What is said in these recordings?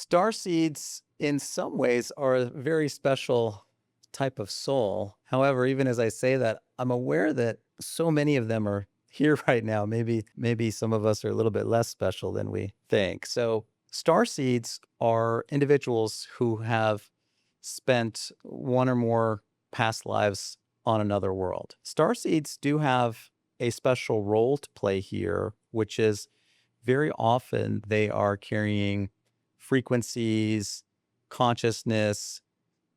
Starseeds, in some ways, are a very special type of soul. However, even as I say that, I'm aware that so many of them are here right now. Maybe some of us are a little bit less special than we think. So, starseeds are individuals who have spent one or more past lives on another world. Starseeds do have a special role to play here, which is very often they are carrying frequencies, consciousness,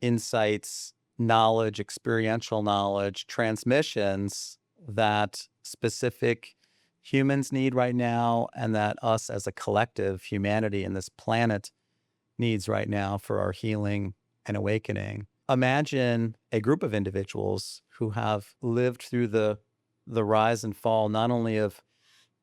insights, knowledge, experiential knowledge, transmissions that specific humans need right now, and that us as a collective, humanity in this planet, needs right now for our healing and awakening. Imagine a group of individuals who have lived through the rise and fall, not only of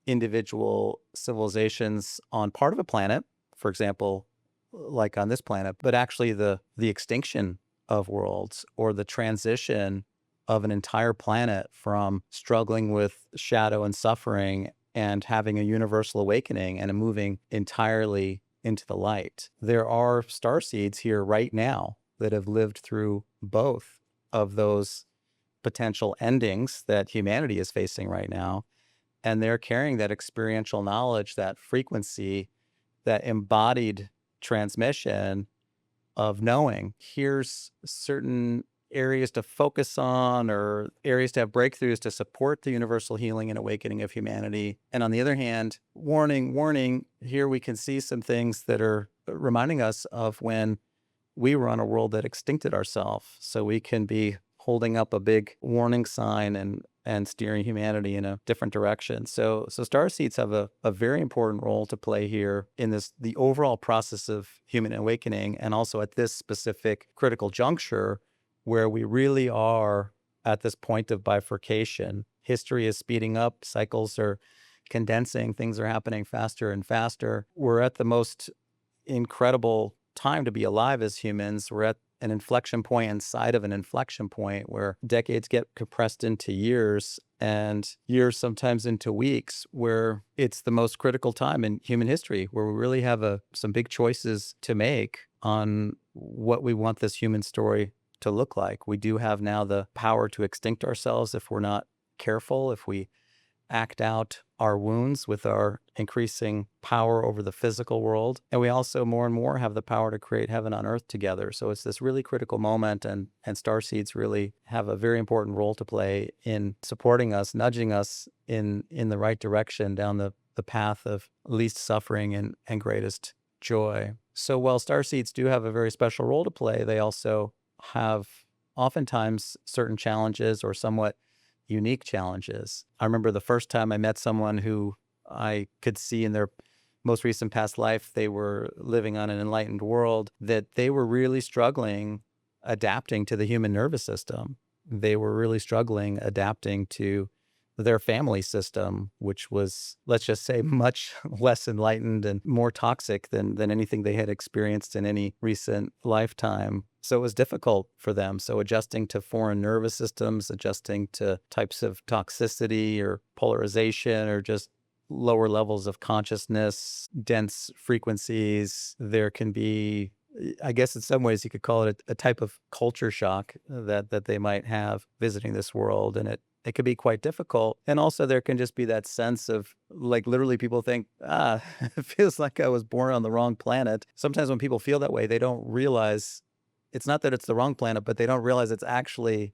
individual civilizations on part of a planet, for example, like on this planet, but actually the extinction of worlds or the transition of an entire planet from struggling with shadow and suffering and having a universal awakening and a moving entirely into the light. There are starseeds here right now that have lived through both of those potential endings that humanity is facing right now, and they're carrying that experiential knowledge, that frequency, that embodied transmission of knowing. Here's certain areas to focus on or areas to have breakthroughs to support the universal healing and awakening of humanity. And on the other hand, warning, warning, here we can see some things that are reminding us of when we were on a world that extincted ourselves. So we can be holding up a big warning sign and steering humanity in a different direction. So starseeds have a very important role to play here in the overall process of human awakening, and also at this specific critical juncture where we really are at this point of bifurcation. History is speeding up, cycles are condensing, things are happening faster and faster. We're at the most incredible time to be alive as humans. We're at an inflection point inside of an inflection point where decades get compressed into years and years sometimes into weeks, where it's the most critical time in human history, where we really have some big choices to make on what we want this human story to look like. We do have now the power to extinct ourselves if we're not careful, if we act out our wounds with our increasing power over the physical world. And we also more and more have the power to create heaven on earth together. So it's this really critical moment, and starseeds really have a very important role to play in supporting us, nudging us in the right direction down the path of least suffering and greatest joy. So while starseeds do have a very special role to play, they also have oftentimes certain challenges or somewhat unique challenges. I remember the first time I met someone who I could see in their most recent past life, they were living on an enlightened world, that they were really struggling adapting to the human nervous system. They were really struggling adapting to their family system, which was, let's just say, much less enlightened and more toxic than anything they had experienced in any recent lifetime. So it was difficult for them. So adjusting to foreign nervous systems, adjusting to types of toxicity or polarization or just lower levels of consciousness, dense frequencies, there can be, I guess in some ways you could call it a type of culture shock that they might have visiting this world. And it could be quite difficult. And also there can just be that sense of, like, literally people think, it feels like I was born on the wrong planet. Sometimes when people feel that way, they don't realize it's not that it's the wrong planet, but they don't realize it's actually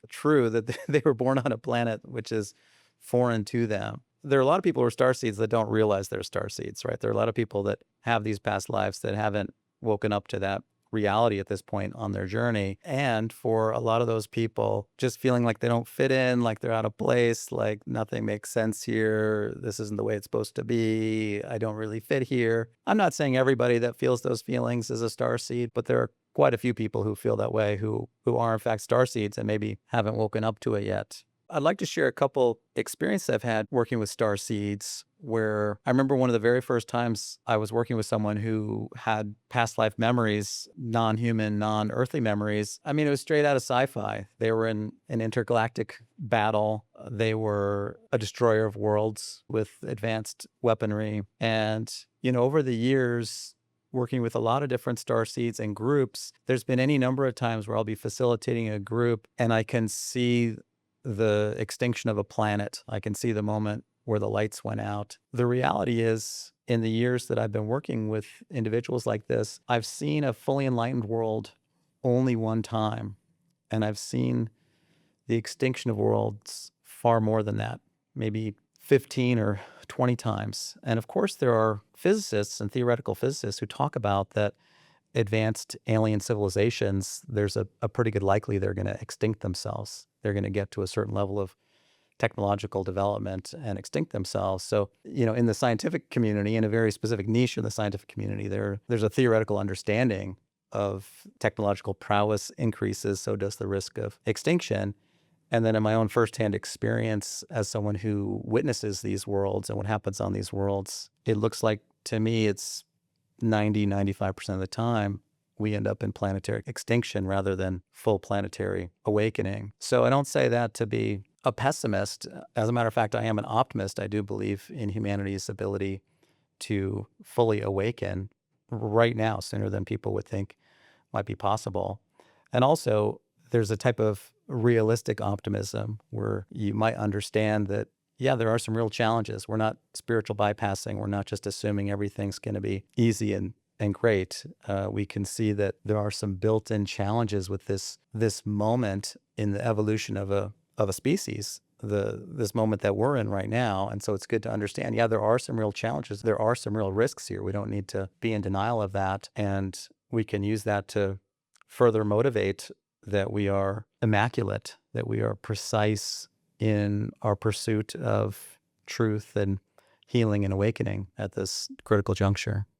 true that they were born on a planet which is foreign to them. There are a lot of people who are starseeds that don't realize they're starseeds, right? There are a lot of people that have these past lives that haven't woken up to that reality at this point on their journey. And for a lot of those people, just feeling like they don't fit in, like they're out of place, like nothing makes sense here. This isn't the way it's supposed to be. I don't really fit here. I'm not saying everybody that feels those feelings is a starseed, but there are quite a few people who feel that way, who are in fact starseeds and maybe haven't woken up to it yet. I'd like to share a couple experiences I've had working with starseeds, where I remember one of the very first times I was working with someone who had past life memories, non-human, non-earthly memories. I mean, it was straight out of sci-fi. They were in an intergalactic battle. They were a destroyer of worlds with advanced weaponry. And, over the years, working with a lot of different star seeds and groups. There's been any number of times where I'll be facilitating a group and I can see the extinction of a planet. I can see the moment where the lights went out. The reality is, in the years that I've been working with individuals like this, I've seen a fully enlightened world only one time. And I've seen the extinction of worlds far more than that, maybe 15 or 20 times. And of course, there are physicists and theoretical physicists who talk about that advanced alien civilizations, there's a pretty good likely they're going to extinct themselves. They're going to get to a certain level of technological development and extinct themselves. So, in the scientific community, in a very specific niche in the scientific community, there's a theoretical understanding of technological prowess increases, so does the risk of extinction. And then in my own firsthand experience as someone who witnesses these worlds and what happens on these worlds, it looks like to me it's 95% of the time we end up in planetary extinction rather than full planetary awakening. So I don't say that to be a pessimist. As a matter of fact, I am an optimist. I do believe in humanity's ability to fully awaken right now, sooner than people would think might be possible. And also, there's a type of realistic optimism where you might understand that, yeah, there are some real challenges. We're not spiritual bypassing. We're not just assuming everything's going to be easy and great. We can see that there are some built-in challenges with this moment in the evolution of a species, this moment that we're in right now. And so it's good to understand, yeah, there are some real challenges. There are some real risks here. We don't need to be in denial of that. And we can use that to further motivate that we are immaculate, that we are precise in our pursuit of truth and healing and awakening at this critical juncture.